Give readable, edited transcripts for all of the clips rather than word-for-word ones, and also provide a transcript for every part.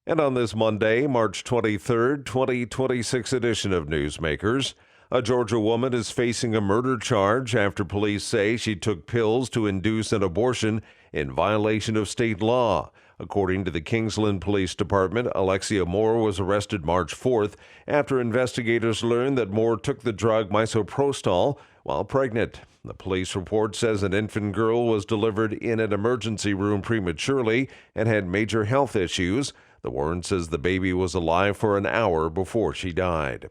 And on this Monday, March 23rd, 2026 edition of Newsmakers, a Georgia woman is facing a murder charge after police say she took pills to induce an abortion in violation of state law. According to the Kingsland Police Department, Alexia Moore was arrested March 4th after investigators learned that Moore took the drug misoprostol while pregnant. The police report says an infant girl was delivered in an emergency room prematurely and had major health issues. The warrant says the baby was alive for an hour before she died.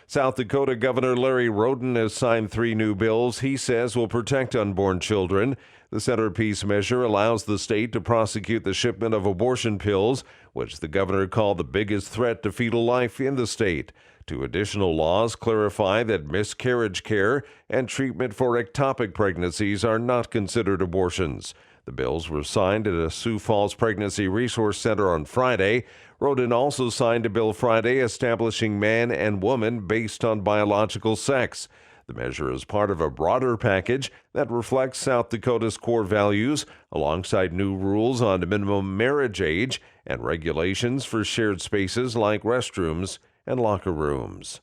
South Dakota Governor Larry Roden has signed 3 new bills he says will protect unborn children. The centerpiece measure allows the state to prosecute the shipment of abortion pills, which the governor called the biggest threat to fetal life in the state. 2 additional laws clarify that miscarriage care and treatment for ectopic pregnancies are not considered abortions. The bills were signed at a Sioux Falls Pregnancy Resource Center on Friday. Roden also signed a bill Friday establishing man and woman based on biological sex. The measure is part of a broader package that reflects South Dakota's core values, alongside new rules on minimum marriage age and regulations for shared spaces like restrooms and locker rooms.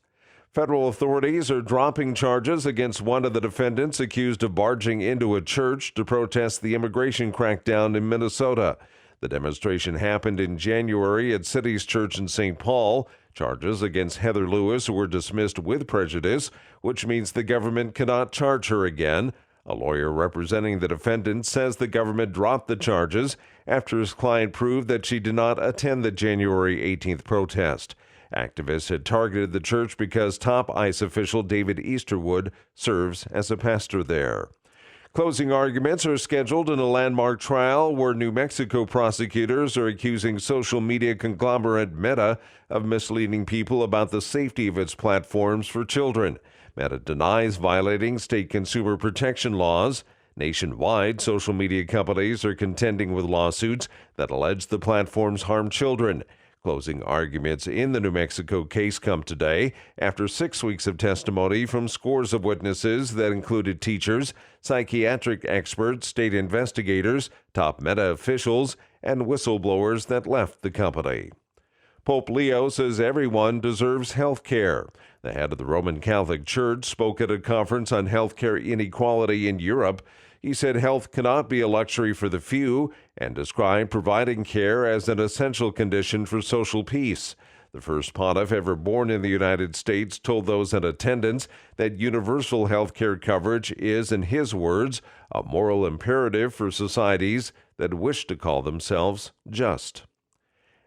Federal authorities are dropping charges against one of the defendants accused of barging into a church to protest the immigration crackdown in Minnesota. The demonstration happened in January at City's Church in St. Paul. Charges against Heather Lewis were dismissed with prejudice, which means the government cannot charge her again. A lawyer representing the defendant says the government dropped the charges after his client proved that she did not attend the January 18th protest. Activists had targeted the church because top ICE official David Easterwood serves as a pastor there. Closing arguments are scheduled in a landmark trial where New Mexico prosecutors are accusing social media conglomerate Meta of misleading people about the safety of its platforms for children. Meta denies violating state consumer protection laws. Nationwide, social media companies are contending with lawsuits that allege the platforms harm children. Closing arguments in the New Mexico case come today after 6 weeks of testimony from scores of witnesses that included teachers, psychiatric experts, state investigators, top Meta officials, and whistleblowers that left the company. Pope Leo says everyone deserves health care. The head of the Roman Catholic Church spoke at a conference on health care inequality in Europe. He said health cannot be a luxury for the few and described providing care as an essential condition for social peace. The first pontiff ever born in the United States told those in attendance that universal health care coverage is, in his words, a moral imperative for societies that wish to call themselves just.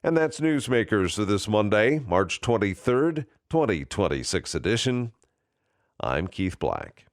And that's Newsmakers for this Monday, March 23rd, 2026 edition. I'm Keith Black.